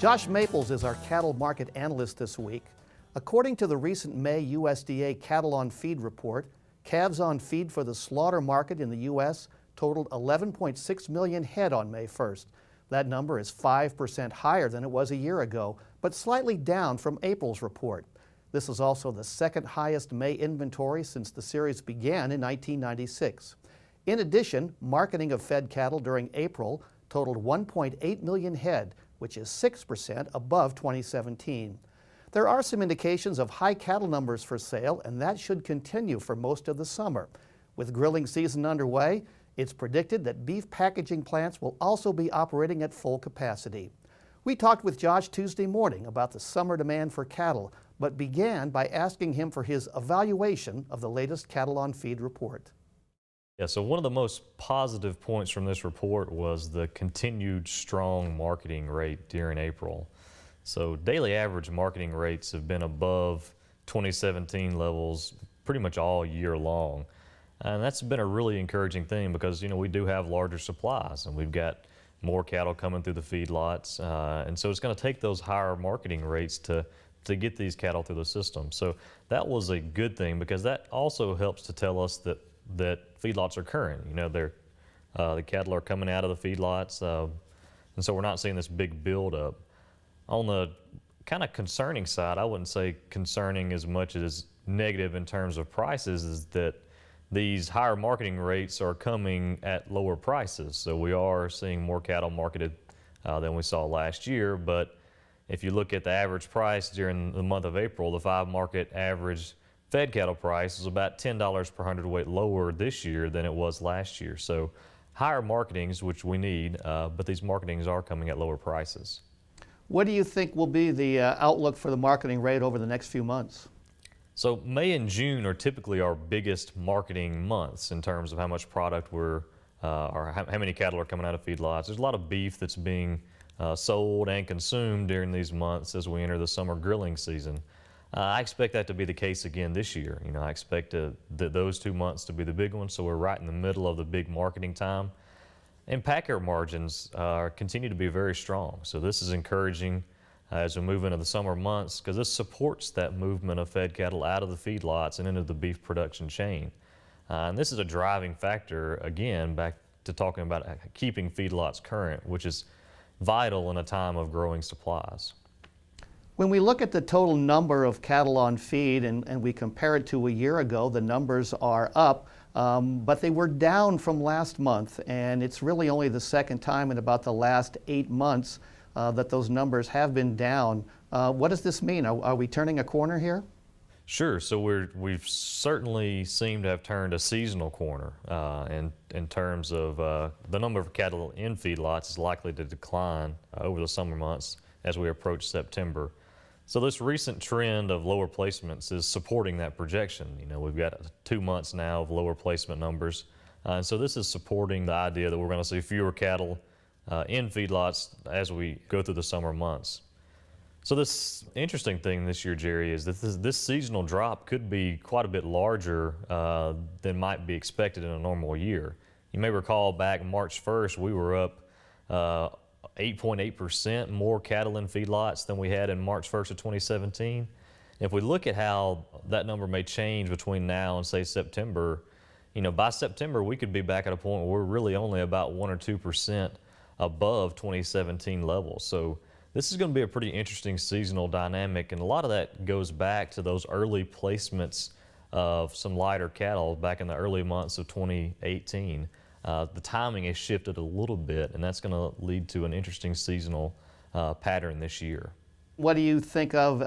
Josh Maples is our cattle market analyst this week. According to the recent May USDA Cattle on Feed report, calves on feed for the slaughter market in the U.S. totaled 11.6 million head on May 1st. That number is 5% higher than it was a year ago, but slightly down from April's report. This is also the second highest May inventory since the series began in 1996. In addition, marketing of fed cattle during April totaled 1.8 million head, which is 6% above 2017. There are some indications of high cattle numbers for sale, and that should continue for most of the summer. With grilling season underway, it's predicted that beef packaging plants will also be operating at full capacity. We talked with Josh Tuesday morning about the summer demand for cattle, but began by asking him for his evaluation of the latest Cattle on Feed report. Yeah, so one of the most positive points from this report was the continued strong marketing rate during April. So daily average marketing rates have been above 2017 levels pretty much all year long. And that's been a really encouraging thing because, we do have larger supplies and we've got more cattle coming through the feedlots. And so it's going to take those higher marketing rates to get these cattle through the system. So that was a good thing because that also helps to tell us that feedlots are current. The cattle are coming out of the feedlots, and so we're not seeing this big buildup. On the kind of concerning side, I wouldn't say concerning as much as negative in terms of prices, is that these higher marketing rates are coming at lower prices. So we are seeing more cattle marketed than we saw last year, but if you look at the average price during the month of April, the 5-market average fed cattle price is about $10 per hundredweight lower this year than it was last year. So higher marketings, which we need, but these marketings are coming at lower prices. What do you think will be the outlook for the marketing rate over the next few months? So May and June are typically our biggest marketing months in terms of how much product or how many cattle are coming out of feedlots. There's a lot of beef that's being sold and consumed during these months as we enter the summer grilling season. I expect that to be the case again this year. I expect those 2 months to be the big ones, so we're right in the middle of the big marketing time. And packer margins continue to be very strong, so this is encouraging as we move into the summer months because this supports that movement of fed cattle out of the feedlots and into the beef production chain. And this is a driving factor, again, back to talking about keeping feedlots current, which is vital in a time of growing supplies. When we look at the total number of cattle on feed and we compare it to a year ago, the numbers are up, but they were down from last month, and it's really only the second time in about the last 8 months that those numbers have been down. What does this mean? Are we turning a corner here? Sure. So we've certainly seemed to have turned a seasonal corner in terms of the number of cattle in feedlots is likely to decline over the summer months as we approach September. So this recent trend of lower placements is supporting that projection. We've got 2 months now of lower placement numbers. And so this is supporting the idea that we're going to see fewer cattle in feedlots as we go through the summer months. So this interesting thing this year, Jerry, is that this seasonal drop could be quite a bit larger than might be expected in a normal year. You may recall back March 1st, we were up 8.8% more cattle in feedlots than we had in March 1st of 2017. If we look at how that number may change between now and say September, by September we could be back at a point where we're really only about 1 or 2% above 2017 levels. So this is going to be a pretty interesting seasonal dynamic, and a lot of that goes back to those early placements of some lighter cattle back in the early months of 2018. The timing has shifted a little bit, and that's going to lead to an interesting seasonal pattern this year. What do you think of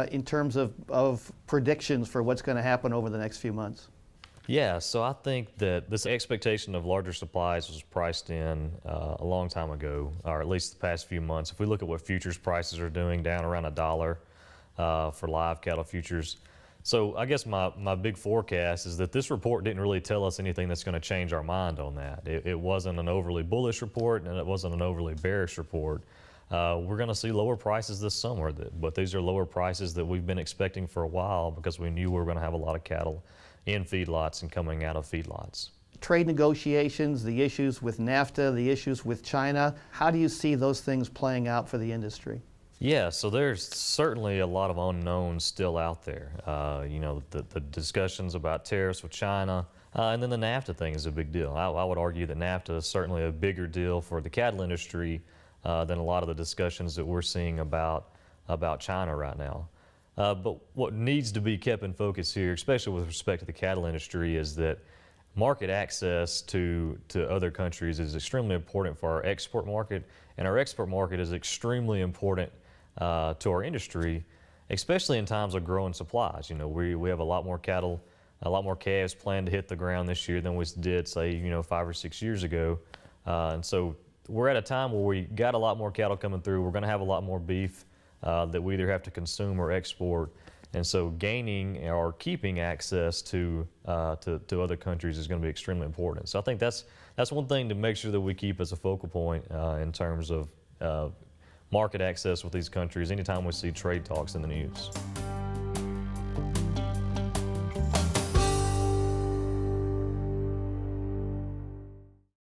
in terms of predictions for what's going to happen over the next few months? Yeah, so I think that this expectation of larger supplies was priced in a long time ago, or at least the past few months. If we look at what futures prices are doing, down around $1 for live cattle futures. So I guess my big forecast is that this report didn't really tell us anything that's going to change our mind on that. It wasn't an overly bullish report, and it wasn't an overly bearish report. We're going to see lower prices this summer, but these are lower prices that we've been expecting for a while because we knew we were going to have a lot of cattle in feedlots and coming out of feedlots. Trade negotiations, the issues with NAFTA, the issues with China, how do you see those things playing out for the industry? Yeah, so there's certainly a lot of unknowns still out there. The discussions about tariffs with China, and then the NAFTA thing is a big deal. I would argue that NAFTA is certainly a bigger deal for the cattle industry than a lot of the discussions that we're seeing about China right now. But what needs to be kept in focus here, especially with respect to the cattle industry, is that market access to other countries is extremely important for our export market, and our export market is extremely important to our industry, especially in times of growing supplies. We have a lot more cattle, a lot more calves planned to hit the ground this year than we did, say, 5 or 6 years ago. And so we're at a time where we got a lot more cattle coming through. We're going to have a lot more beef that we either have to consume or export. And so gaining or keeping access to other countries is going to be extremely important. So I think that's one thing to make sure that we keep as a focal point in terms of market access with these countries anytime we see trade talks in the news.